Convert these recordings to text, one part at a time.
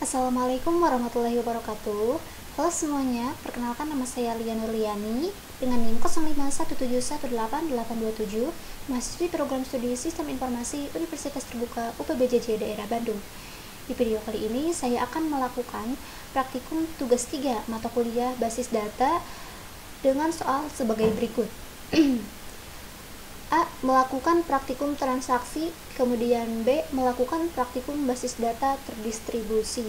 Assalamualaikum warahmatullahi wabarakatuh. Halo semuanya, perkenalkan nama saya Lia Nurliani dengan NIM 0517188827, mahasiswi program studi Sistem Informasi Universitas Terbuka UPBJJ Daerah Bandung. Di video kali ini saya akan melakukan praktikum tugas 3 mata kuliah basis data dengan soal sebagai berikut. A. Melakukan praktikum transaksi, kemudian B. Melakukan praktikum basis data terdistribusi.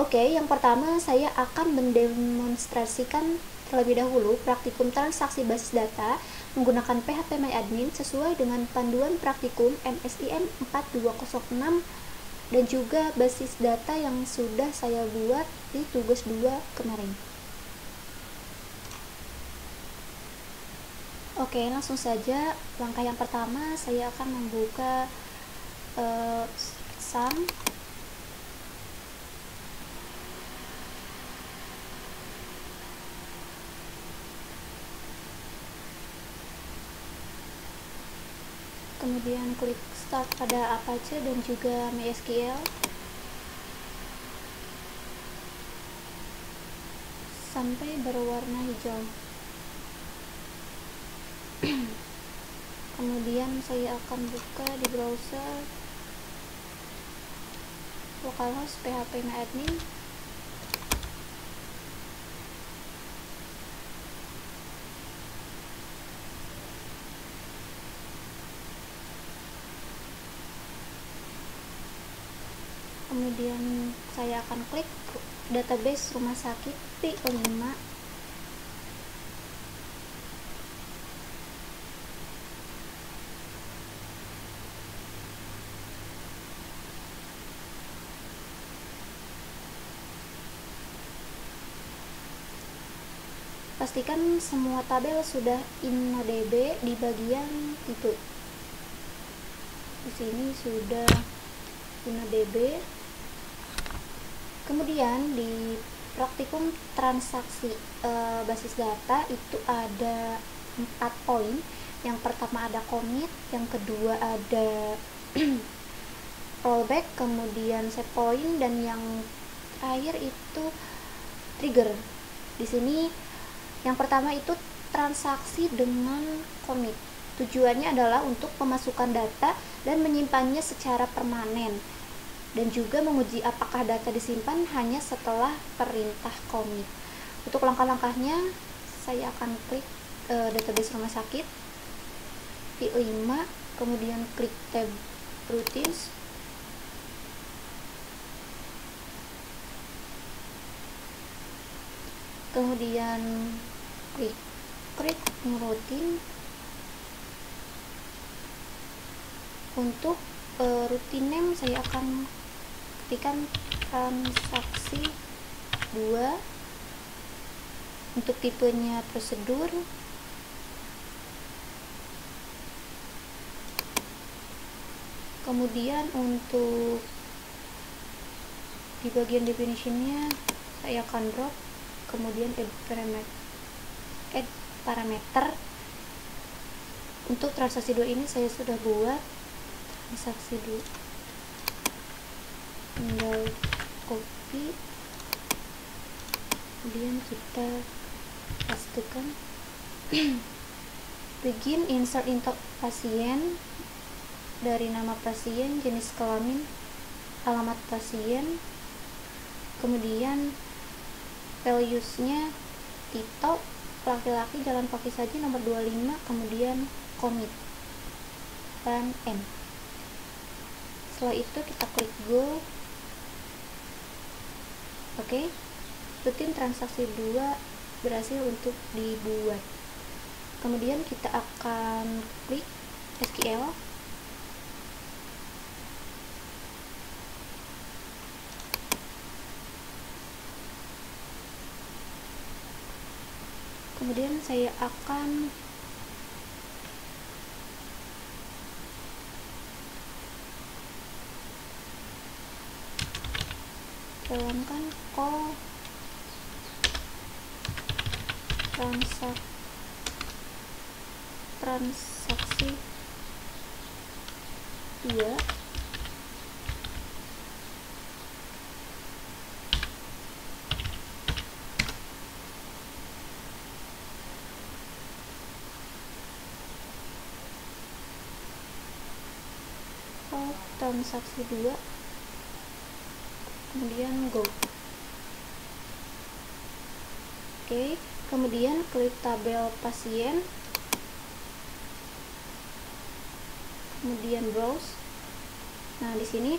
Oke, yang pertama saya akan mendemonstrasikan terlebih dahulu praktikum transaksi basis data menggunakan PHPMyAdmin sesuai dengan panduan praktikum MSIM 4206 dan juga basis data yang sudah saya buat di tugas 2 kemarin. Oke, langsung saja. Langkah yang pertama saya akan membuka sum. Kemudian klik start pada Apache dan juga MySQL sampai berwarna hijau. Kemudian saya akan buka di browser localhost phpMyAdmin. Kemudian saya akan klik database rumah sakit P5. Pastikan semua tabel sudah InnoDB di bagian tipe. Di sini sudah InnoDB. Kemudian di praktikum transaksi basis data itu ada 4 poin. Yang pertama ada commit, yang kedua ada rollback, kemudian set point, dan yang terakhir itu trigger. Di sini yang pertama itu transaksi dengan commit. Tujuannya adalah untuk pemasukan data dan menyimpannya secara permanen, dan juga menguji apakah data disimpan hanya setelah perintah commit. Untuk langkah-langkahnya saya akan klik database rumah sakit P5, kemudian klik tab routines, kemudian klik create new routine. Untuk routine name saya akan ketikkan transaksi 2. Untuk tipenya prosedur, kemudian untuk di bagian definitionnya saya akan drop, kemudian add parameter. Untuk transaksi 2 ini saya sudah buat transaksi 2, tinggal copy, kemudian kita pastekan. Begin insert into pasien, dari nama pasien, jenis kelamin, alamat pasien, kemudian values-nya Tito, laki-laki, jalan kaki saja, nomor 25, kemudian commit dan end. Setelah itu kita klik go. Oke, rutin transaksi 2 berhasil untuk dibuat. Kemudian kita akan klik SQL. Kemudian saya akan jalankan call transaksi 2. call transaksi 2, kemudian go. Oke, kemudian klik tabel pasien, kemudian browse. Nah, di sini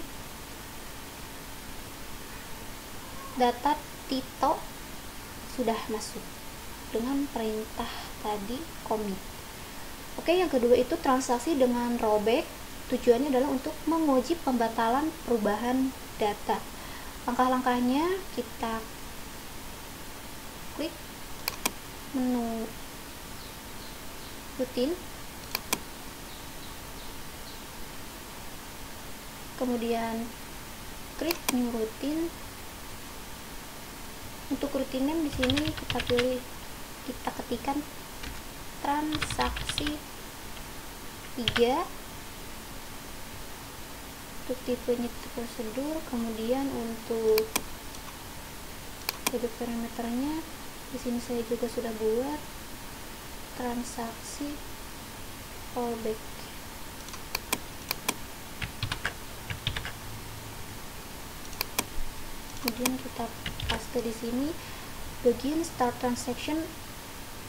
data Tito sudah masuk dengan perintah tadi commit. Oke, yang kedua itu transaksi dengan rollback. Tujuannya adalah untuk menguji pembatalan perubahan data. Langkah-langkahnya kita klik menu rutin, kemudian klik new routine. Untuk routine name di sini kita ketikkan transaksi 3. Untuk tipenya prosedur, kemudian untuk kode parameternya di sini saya juga sudah buat transaksi fallback. Kemudian kita paste di sini begin start transaction,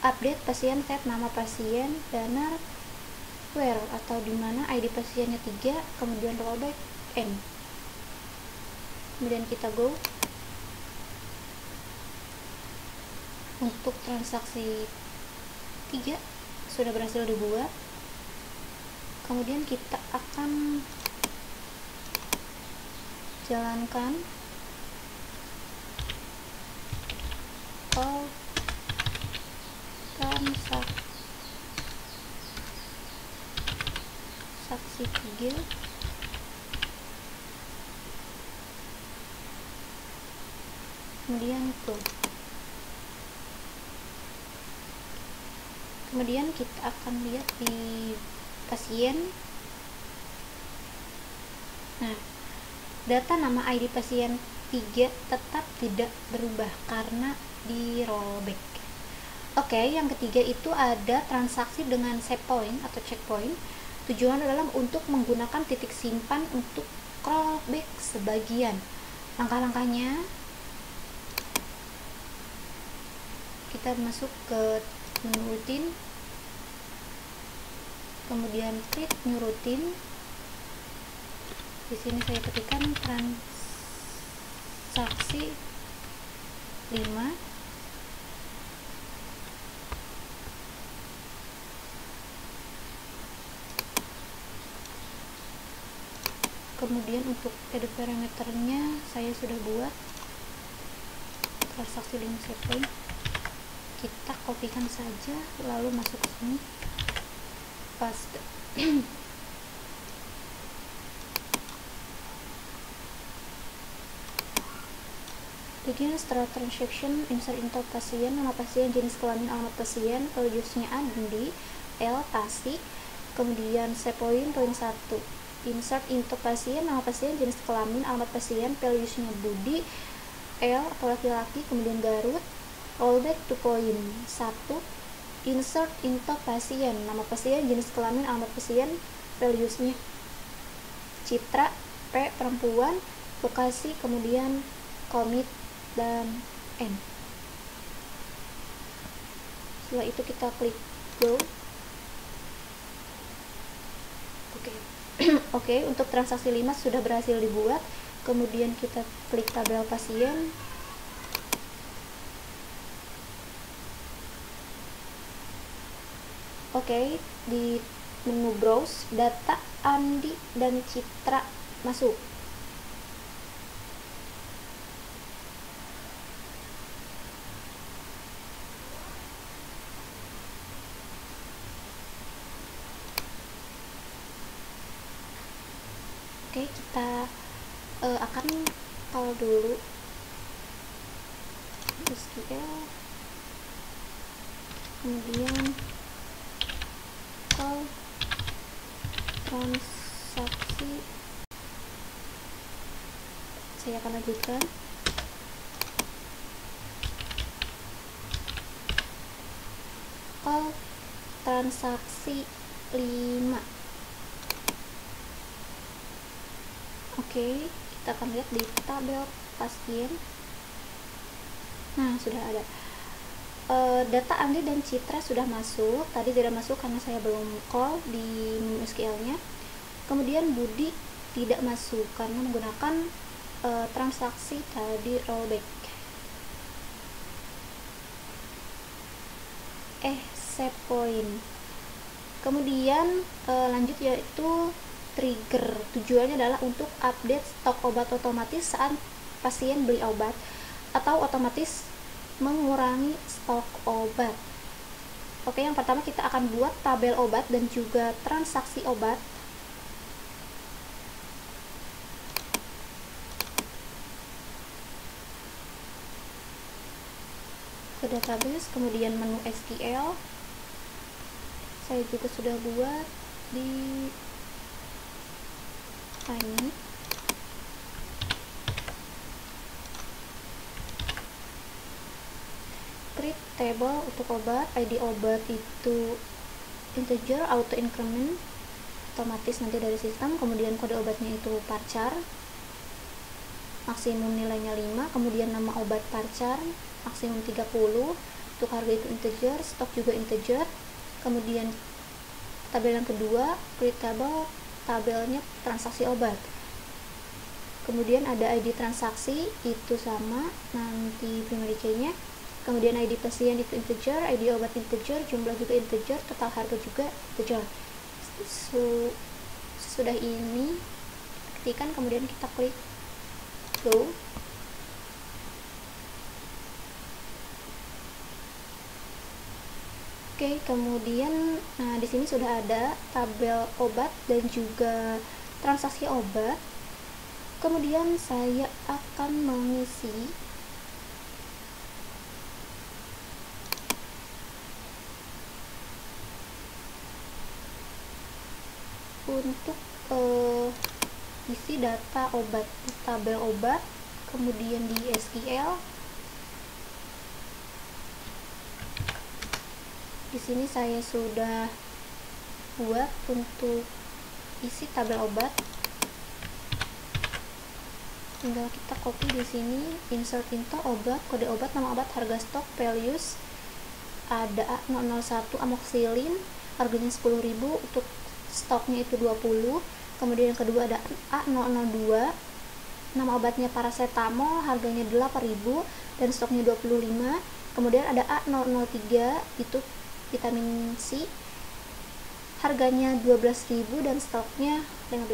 update pasien, set nama pasien, dana where atau dimana ID pasiennya 3, kemudian rollback end. Kemudian kita go. Untuk transaksi 3 sudah berhasil dibuat. Kemudian kita akan jalankan call transaksi 3, kemudian go. Kemudian kita akan lihat di pasien. Nah, data nama ID pasien 3 tetap tidak berubah karena di rollback. Oke, yang ketiga itu ada transaksi dengan save point atau checkpoint. Tujuan adalah untuk menggunakan titik simpan untuk rollback sebagian. Langkah-langkahnya kita masuk ke menu rutin, kemudian klik new routine. Di sini saya ketikkan transaksi 5, kemudian untuk edit parameternya saya sudah buat transaksi 5 set point. Kita kopikan saja lalu masuk ke sini, paste. Begin start transaction, insert info pasien, nama pasien, jenis kelamin, alamat pasien, values-nya Andi, L, Tasik, kemudian set point, poin 1. Insert info pasien, nama pasien, jenis kelamin, alamat pasien, values-nya Budi, L atau laki-laki, kemudian Garut, rollback to point 1. Insert info pasien, nama pasien, jenis kelamin, alamat pasien, values-nya Citra, P, perempuan, lokasi, kemudian commit dan end. Setelah itu kita klik go. Oke, untuk transaksi 5 sudah berhasil dibuat. Kemudian kita klik tabel pasien. Oke, di menu browse data Andi dan Citra masuk. Oke, kita akan call dulu SQL, kemudian call transaksi. Saya akan lanjutkan. Call transaksi 5. Oke, kita akan lihat di tabel pasien. Nah, sudah ada. Data Andi dan Citra sudah masuk. Tadi tidak masuk karena saya belum call di SQL-nya. Kemudian Budi tidak masuk karena menggunakan transaksi tadi rollback. Set point. Kemudian lanjut yaitu trigger. Tujuannya adalah untuk update stok obat otomatis saat pasien beli obat atau otomatis mengurangi stok obat. Oke, yang pertama kita akan buat tabel obat dan juga transaksi obat. Ke database, kemudian menu SQL. Saya juga sudah buat di ini. Create table untuk obat. ID obat itu integer, auto increment, otomatis nanti dari sistem. Kemudian kode obatnya itu parchar, maksimum nilainya 5. Kemudian nama obat parchar, maksimum 30. Untuk harga itu integer, stok juga integer. Kemudian tabel yang kedua, create table, tabelnya transaksi obat. Kemudian ada ID transaksi itu sama, nanti primary key-nya. Kemudian ID pasien itu integer, ID obat integer, jumlah juga integer, total harga juga integer. Sudah ini ketikkan, kemudian kita klik go. Oke, kemudian di sini sudah ada tabel obat dan juga transaksi obat. Kemudian saya akan mengisi untuk isi data obat di tabel obat, kemudian di SQL. Di sini saya sudah buat untuk isi tabel obat. Tinggal kita copy di sini, insert into obat, kode obat, nama obat, harga stok, values. Ada A001 amoxicillin, harganya 10.000, untuk stoknya itu 20. Kemudian yang kedua ada A002, nama obatnya paracetamol, harganya 8.000 dan stoknya 25. Kemudian ada A003, itu vitamin C, harganya 12.000 dan stoknya 15.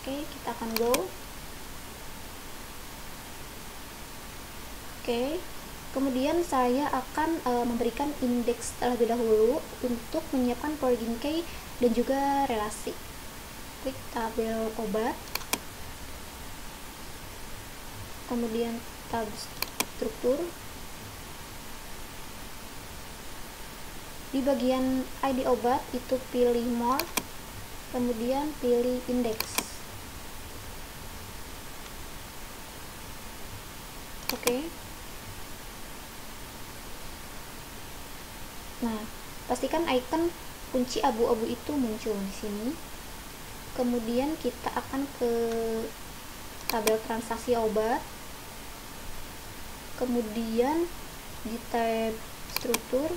Oke, kita akan go. Oke, kemudian saya akan memberikan indeks terlebih dahulu untuk menyiapkan plugin key dan juga relasi. Klik tabel obat, kemudian tab struktur. Di bagian ID obat itu pilih more, kemudian pilih indeks. Oke. Nah, pastikan icon kunci abu-abu itu muncul di sini. Kemudian kita akan ke tabel transaksi obat. Kemudian di tab struktur,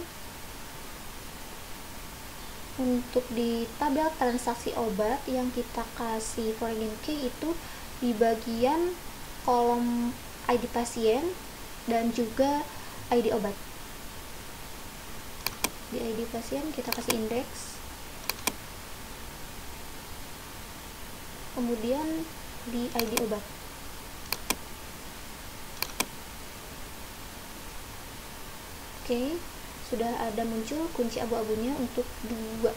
untuk di tabel transaksi obat yang kita kasih foreign key itu di bagian kolom ID pasien dan juga ID obat. Di ID pasien kita kasih indeks, kemudian di ID obat. Oke, sudah ada muncul kunci abu-abunya untuk 2.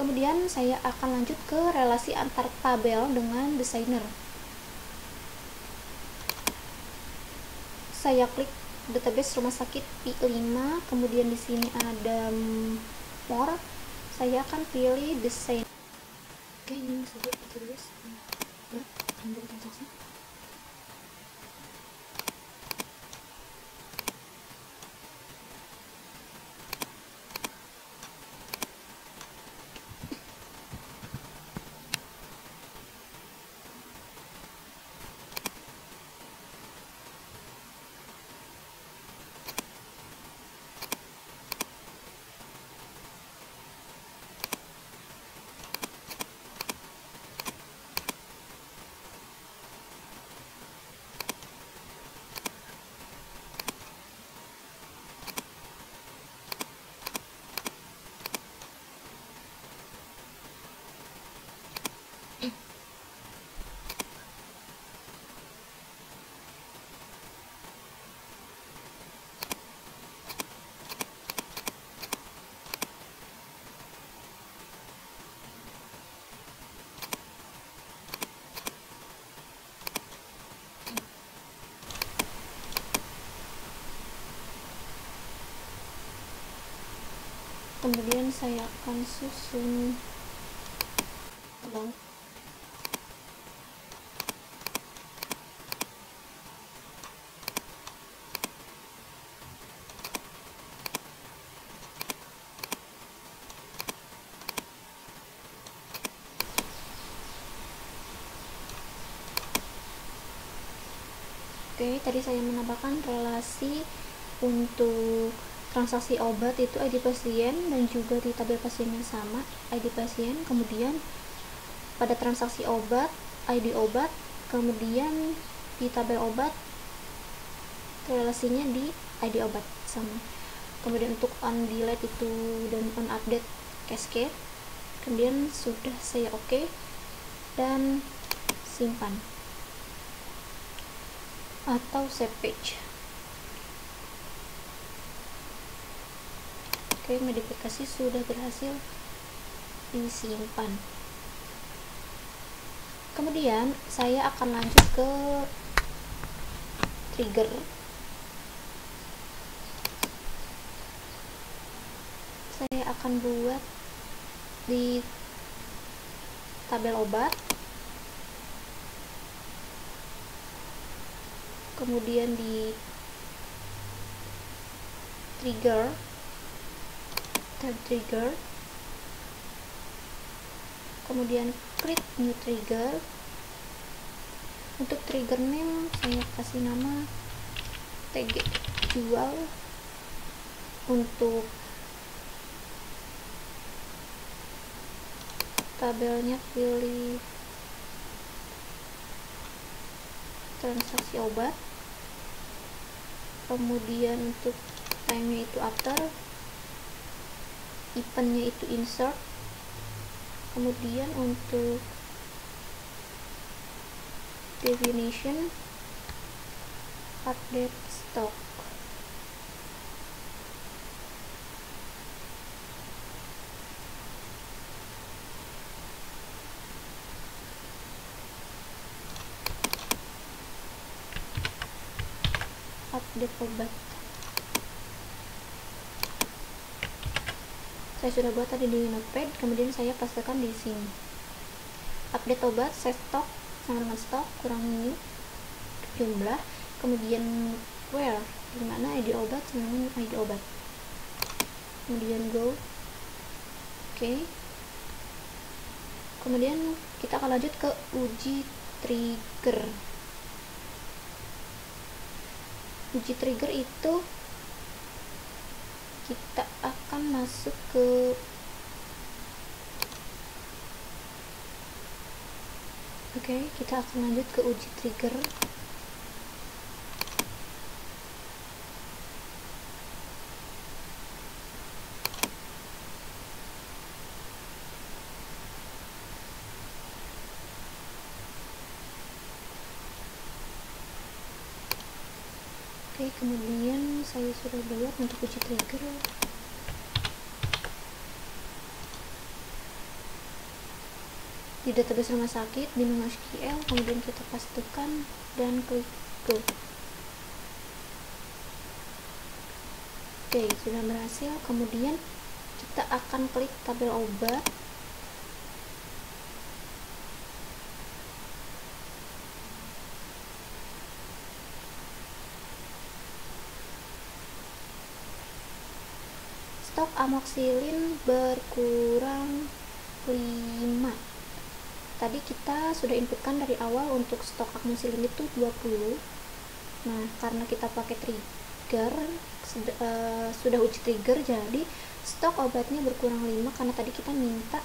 Kemudian saya akan lanjut ke relasi antar tabel dengan desainer. Saya klik database rumah sakit P5, kemudian di sini ada more. Saya akan pilih desain. Oke, ini saja database. Ya, ambil transaksi. kemudian saya akan susun ulang. Oke, tadi saya menambahkan relasi untuk transaksi obat itu ID pasien dan juga di tabel pasien yang sama ID pasien, kemudian pada transaksi obat ID obat, kemudian di tabel obat relasinya di ID obat sama. Kemudian untuk on delete itu dan on update escape, kemudian sudah saya oke dan simpan atau save page. Oke, modifikasi sudah berhasil disimpan. Kemudian saya akan lanjut ke trigger. Saya akan buat di tabel obat, kemudian di trigger, tab trigger, kemudian create new trigger. Untuk trigger name saya kasih nama tg jual. Untuk tabelnya pilih transaksi obat, kemudian untuk time-nya itu after, event-nya itu insert, kemudian untuk definition update stock. Update obat saya sudah buat tadi di notepad, kemudian saya pastikan di sini. Update obat set stock sama dengan stok kurang new jumlah, kemudian where dimana ID obat sama dengan ID obat, kemudian go. Oke. Kemudian kita akan lanjut ke uji trigger. Uji trigger itu kita akan masuk ke kita akan lanjut ke uji trigger. Kemudian saya sudah buat untuk uji trigger. Di database rumah sakit di menu SQL, kemudian kita pastikan dan klik go. Oke, sudah berhasil. Kemudian kita akan klik tabel obat, stok amoxicillin berkurang 5. Tadi kita sudah inputkan dari awal untuk stok amoxicillin itu 20. Nah, karena kita pakai trigger sudah uji trigger, jadi stok obatnya berkurang 5 karena tadi kita minta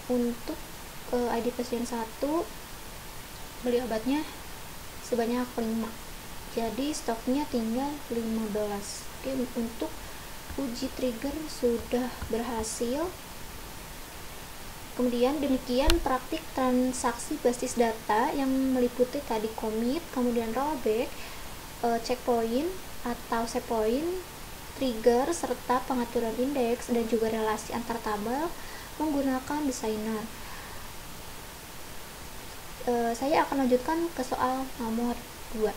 untuk ID pasien 1 beli obatnya sebanyak 5. Jadi stoknya tinggal 15. Oke, untuk uji trigger sudah berhasil. Kemudian demikian praktik transaksi basis data yang meliputi tadi commit, kemudian rollback, checkpoint atau set point, trigger, serta pengaturan indeks dan juga relasi antar tabel menggunakan designer. Saya akan lanjutkan ke soal nomor 2.